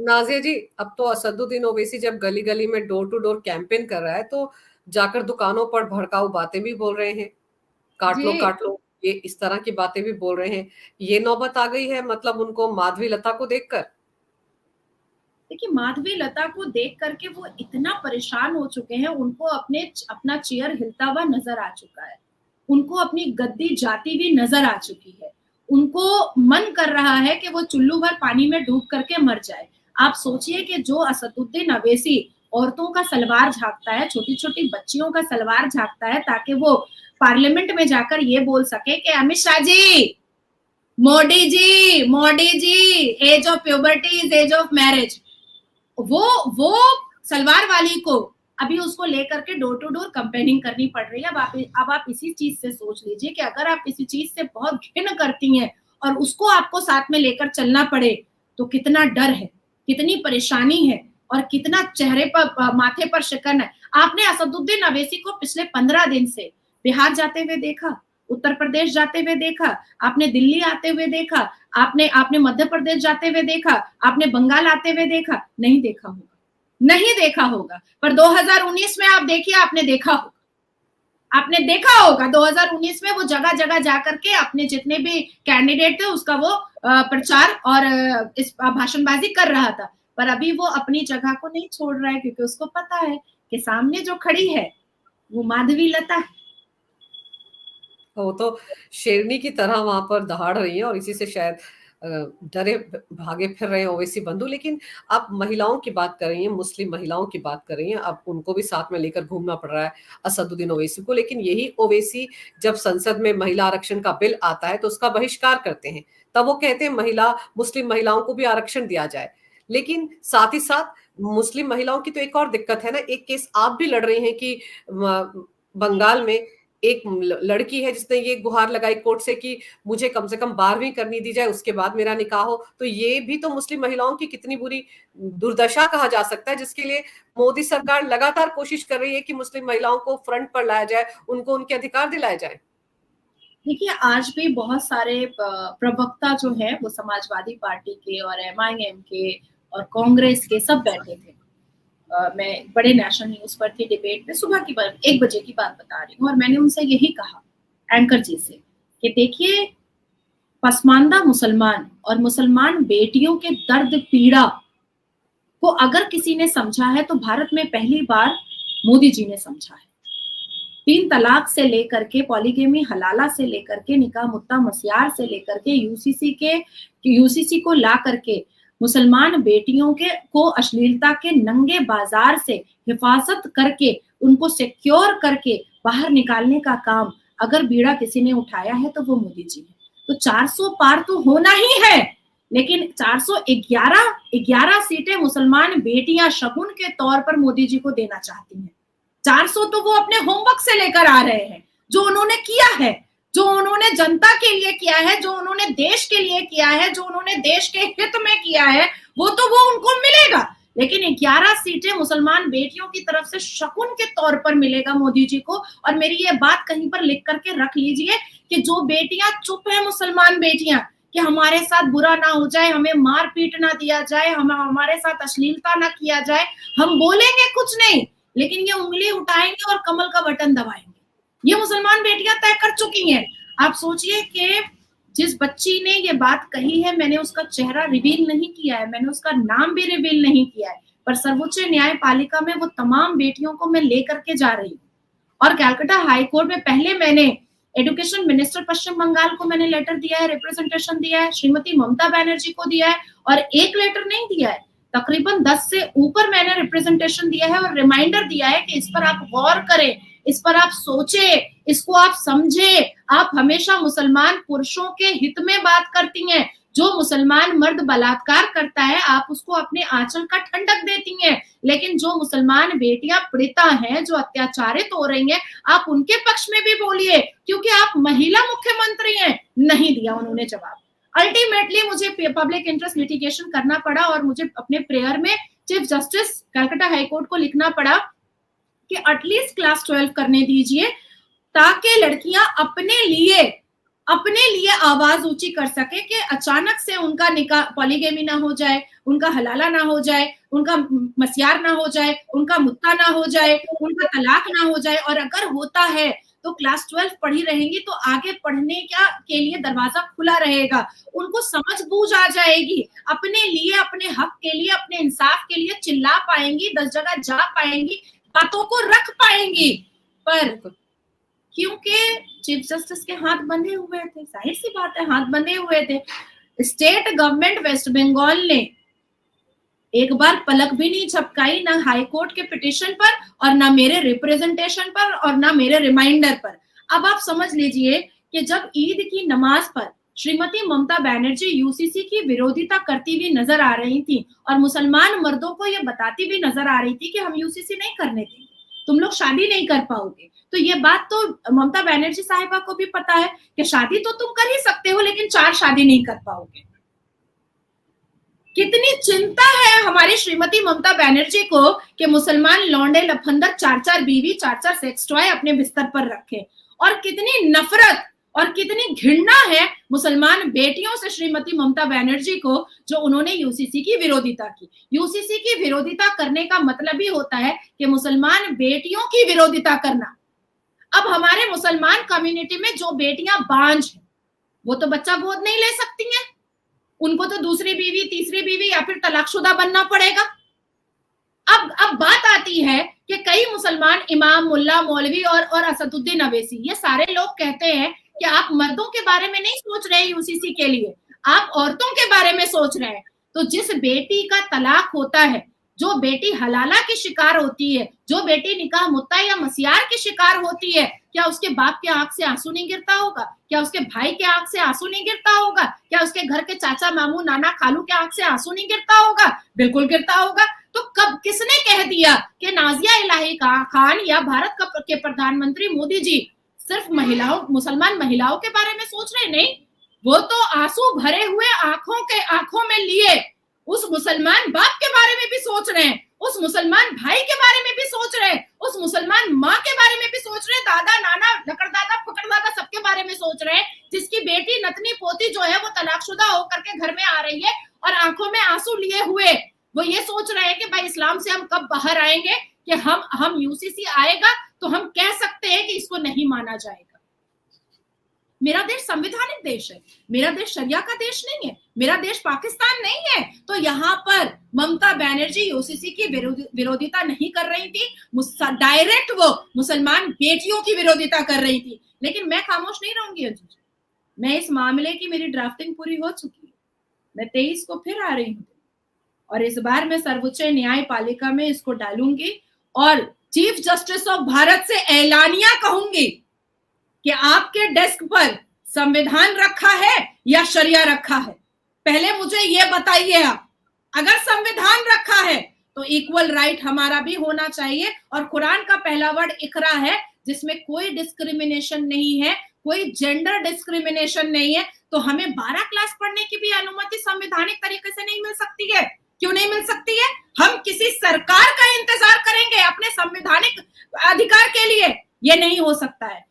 नाजिया जी, अब तो असदुद्दीन ओवैसी जब गली गली में डोर टू डोर कैंपेन कर रहा है, तो जाकर दुकानों पर भड़काऊ बातें भी बोल रहे हैं, जी, काट लो, ये इस तरह की बातें भी बोल रहे हैं। ये नौबत आ गई है मतलब उनको माधवी लता को देखकर। देखिए माधवी लता को देख करके वो इतना परेशान हो चुके हैं, उनको अपना चेयर हिलता हुआ नजर आ चुका है, उनको अपनी गद्दी जाती हुई नजर आ चुकी है, उनको मन कर रहा है कि वो चुल्लू भर पानी में डूब करके मर जाए। आप सोचिए कि जो असदुद्दीन अवैसी औरतों का सलवार झांकता है, छोटी छोटी बच्चियों का सलवार झांकता है, ताकि वो पार्लियामेंट में जाकर ये बोल सके कि Amit Shah ji, Modi ji, age of puberty is age of marriage. वो सलवार वाली को अभी उसको लेकर के डोर टू डोर कंपेनिंग करनी पड़ रही है। अब आप इसी चीज से सोच लीजिए कि अगर आप किसी चीज से बहुत घिन करती हैं और उसको आपको साथ में लेकर चलना पड़े, तो कितना डर है, कितनी परेशानी है और कितना चेहरे पर माथे पर शिकन है। आपने असदुद्दीन अवैसी को पिछले 15 दिन से बिहार जाते हुए देखा, उत्तर प्रदेश जाते हुए देखा, आपने दिल्ली आते हुए देखा, आपने आपने मध्य प्रदेश जाते हुए देखा, आपने बंगाल आते हुए देखा? नहीं देखा होगा, नहीं देखा होगा। पर 2019 में आप देखिए, आपने देखा होगा, आपने देखा होगा 2019 में वो जगह जगह जाकर के अपने जितने भी कैंडिडेट थे उसका वो प्रचार और इस भाषणबाजी कर रहा था। पर अभी वो अपनी जगह को नहीं छोड़ रहा है, क्योंकि उसको पता है कि सामने जो खड़ी है वो माधवी लता है। वो तो शेरनी की तरह वहां पर दहाड़ रही है और इसी से शायद अ, डरे भागे फिर रहे हैं ओवैसी बंधु। लेकिन आप महिलाओं की बात कर रही हैं, मुस्लिम महिलाओं की बात कर रही हैं, अब उनको भी साथ में लेकर घूमना पड़ रहा है असदुद्दीन ओवैसी को। लेकिन यही ओवैसी जब संसद में महिला आरक्षण का बिल आता है तो उसका बहिष्कार करते हैं, तब वो कहते हैं मुस्लिम महिलाओं को भी आरक्षण दिया जाए। लेकिन साथ ही साथ मुस्लिम महिलाओं की तो एक और दिक्कत है ना, एक केस आप भी लड़ रहे हैं कि बंगाल में एक लड़की है जिसने ये गुहार लगाई कोर्ट से कि मुझे कम से कम 12वीं करनी दी जाए, उसके बाद मेरा निकाह हो। तो ये भी तो मुस्लिम महिलाओं की कितनी बुरी दुर्दशा कहा जा सकता है, जिसके लिए मोदी सरकार लगातार कोशिश कर रही है कि मुस्लिम महिलाओं को फ्रंट पर लाया जाए, उनको उनके अधिकार दिलाए जाए। देखिए आज भी बहुत सारे प्रवक्ता जो है वो समाजवादी पार्टी के और एमआईएम के और कांग्रेस के सब बैठे थे। मैं बड़े नेशनल न्यूज पर थी डिबेट में, सुबह की बात, 1 बजे की बात बता रही हूँ, और मैंने उनसे यही कहा एंकर जी से कि देखिए पसमानदा मुसलमान और मुसलमान बेटियों के दर्द पीड़ा को अगर किसी ने समझा है तो भारत में पहली बार मोदी जी ने समझा है। 3 तलाक से लेकर के पॉलीगेमी हलाला से लेकर के निकाह मुत्ता मसियार से लेकर के यूसीसी को ला करके मुसलमान बेटियों के को अश्लीलता के नंगे बाजार से हिफाजत करके उनको सिक्योर करके बाहर निकालने का काम अगर बीड़ा किसी ने उठाया है तो वो मोदी जी है। तो 400 पार तो होना ही है, लेकिन 411 सीटें मुसलमान बेटियां शगुन के तौर पर मोदी जी को देना चाहती हैं। 400 तो वो अपने होमवर्क से लेकर आ रहे हैं, जो उन्होंने किया है, जो उन्होंने जनता के लिए किया है, जो उन्होंने देश के लिए किया है, जो उन्होंने देश के हित में किया है, वो उनको मिलेगा। लेकिन 11 सीटें मुसलमान बेटियों की तरफ से शकुन के तौर पर मिलेगा मोदी जी को। और मेरी ये बात कहीं पर लिख करके रख लीजिए कि जो बेटियां चुप है, मुसलमान बेटियां, कि हमारे साथ बुरा ना हो जाए, हमें मार पीट ना दिया जाए, हमारे साथ अश्लीलता ना किया जाए, हम बोलेंगे कुछ नहीं, लेकिन ये उंगली उठाएंगे और कमल का बटन दबाएंगे। ये मुसलमान बेटियां तय कर चुकी हैं। आप सोचिए कि जिस बच्ची ने ये बात कही है, मैंने उसका चेहरा रिवील नहीं किया है, मैंने उसका नाम भी रिवील नहीं किया है, पर सर्वोच्च न्यायपालिका में वो तमाम बेटियों को मैं लेकर के जा रही हूँ। और कैलकाटा हाई कोर्ट में पहले मैंने एजुकेशन मिनिस्टर पश्चिम बंगाल को मैंने लेटर दिया है, रिप्रेजेंटेशन दिया है, श्रीमती ममता बनर्जी को दिया है, और एक लेटर नहीं दिया है, तकरीबन 10 से ऊपर मैंने रिप्रेजेंटेशन दिया है और रिमाइंडर दिया है कि इस पर आप गौर करें, इस पर आप सोचे, इसको आप समझे। आप हमेशा मुसलमान पुरुषों के हित में बात करती हैं। जो मुसलमान मर्द बलात्कार करता है आप उसको अपने आंचल का ठंडक देती हैं, लेकिन जो मुसलमान बेटियां पीड़िता हैं, जो अत्याचारित हो रही हैं, आप उनके पक्ष में भी बोलिए, क्योंकि आप महिला मुख्यमंत्री हैं। नहीं दिया उन्होंने जवाब। अल्टीमेटली मुझे पब्लिक इंटरेस्ट लिटिगेशन करना पड़ा और मुझे अपने प्रेयर में चीफ जस्टिस कलकत्ता हाईकोर्ट को लिखना पड़ा कि एटलीस्ट क्लास 12 करने दीजिए, ताकि लड़कियां अपने लिए अपने लिए आवाज ऊंची कर सके कि अचानक से उनका निकाह पॉलीगेमी ना हो जाए, उनका हलाला ना हो जाए, उनका मस्यार ना हो जाए, उनका मुत्ता ना हो जाए, उनका तलाक ना हो जाए, और अगर होता है तो क्लास 12 पढ़ी रहेंगी तो आगे पढ़ने के लिए दरवाजा खुला रहेगा, उनको समझ बूझ आ जाएगी, अपने लिए, अपने हक के लिए, अपने इंसाफ के लिए चिल्ला पाएंगी, 10 जगह जा पाएंगी, बातों को रख पाएंगी। पर क्योंकि चीफ जस्टिस के हाथ बंधे हुए थे, जाहिर सी बात है हाथ बंधे हुए थे, स्टेट गवर्नमेंट वेस्ट बंगाल ने एक बार पलक भी नहीं झपकाई, ना हाई कोर्ट के पिटीशन पर और ना मेरे रिप्रेजेंटेशन पर और ना मेरे रिमाइंडर पर। अब आप समझ लीजिए कि जब ईद की नमाज पर श्रीमती ममता बनर्जी यूसीसी की विरोधिता करती हुई नजर आ रही थी और मुसलमान मर्दों को ये बताती भी नजर आ रही थी कि हम यूसीसी नहीं करने देंगे, तुम लोग शादी नहीं कर पाओगे, तो ये बात तो ममता बनर्जी साहिबा को भी पता है कि शादी तो तुम कर ही सकते हो लेकिन 4 शादी नहीं कर पाओगे। कितनी चिंता है हमारी श्रीमती ममता बनर्जी को कि मुसलमान लौंडे लफंदर 4-4 बीवी, 4-4 सेक्स टॉय अपने बिस्तर पर रखे, और कितनी नफरत और कितनी घृणा है मुसलमान बेटियों से श्रीमती ममता बनर्जी को, जो उन्होंने यूसीसी की विरोधिता की। यूसीसी की विरोधिता करने का मतलब ही होता है कि मुसलमान बेटियों की विरोधिता करना। अब हमारे मुसलमान कम्युनिटी में जो बेटियां बांझ हैं, वो तो बच्चा गोद नहीं ले सकती हैं, उनको तो दूसरी बीवी, तीसरी बीवी या फिर तलाकशुदा बनना पड़ेगा। अब बात आती है कि कई मुसलमान इमाम, मुल्ला, मौलवी और असदुद्दीन अवैसी, ये सारे लोग कहते हैं कि आप मर्दों के बारे में नहीं सोच रहे यूसीसी के लिए, आप औरतों के बारे में सोच रहे हैं। तो जिस बेटी का तलाक होता है, जो बेटी हलाला की शिकार होती है, जो बेटी निकाह मुत्ता या मसियार की शिकार होती है, क्या उसके बाप के आंख से आंसू नहीं गिरता होगा? क्या उसके भाई के आंख से आंसू नहीं गिरता होगा? क्या उसके घर के चाचा, मामू, नाना, खालू के आंख से आंसू नहीं गिरता होगा? बिल्कुल गिरता होगा। तो कब किसने कह दिया कि नाजिया इलाही खान या भारत के प्रधानमंत्री मोदी जी सिर्फ मुसलमान महिलाओं के बारे में सोच रहे? नहीं, वो तो आंसू भरे हुए आंखों में लिए उस मुसलमान बाप के बारे में भी सोच रहे हैं, उस मुसलमान भाई के बारे में भी सोच रहे हैं, उस मुसलमान माँ के बारे में भी सोच रहे हैं, दादा, नाना, लकड़दादा, फकड़दादा सबके बारे में सोच रहे हैं, जिसकी बेटी, नतनी, पोती जो है वो तलाकशुदा होकर के घर में आ रही है और आंखों में आंसू लिए हुए वो ये सोच रहे हैं कि भाई इस्लाम से हम कब बाहर आएंगे, कि हम यूसीसी आएगा तो हम कह सकते हैं कि इसको नहीं माना जाएगा। मेरा देश संवैधानिक देश है, मेरा देश शरिया का देश नहीं है, मेरा देश पाकिस्तान नहीं है। तो यहाँ पर ममता बनर्जी यूसीसी की विरोधिता नहीं कर रही थी, डायरेक्ट वो मुसलमान बेटियों की विरोधिता कर रही थी। लेकिन मैं खामोश नहीं रहूंगी अंजू, मैं इस मामले की मेरी ड्राफ्टिंग पूरी हो चुकी है, मैं 23 को फिर आ रही हूँ और इस बार मैं सर्वोच्च न्यायपालिका में इसको डालूंगी और चीफ जस्टिस ऑफ भारत से एलानिया कहूंगी कि आपके डेस्क पर संविधान रखा है या शरिया रखा है, पहले मुझे ये बताइए आप। अगर संविधान रखा है तो इक्वल राइट हमारा भी होना चाहिए, और कुरान का पहला वर्ड इकरा है, जिसमें कोई डिस्क्रिमिनेशन नहीं है, कोई जेंडर डिस्क्रिमिनेशन नहीं है। तो हमें 12 क्लास पढ़ने की भी अनुमति संवैधानिक तरीके से नहीं मिल सकती है? क्यों नहीं मिल सकती है? हम किसी सरकार का इंतजार करेंगे अपने संवैधानिक अधिकार के लिए? ये नहीं हो सकता है।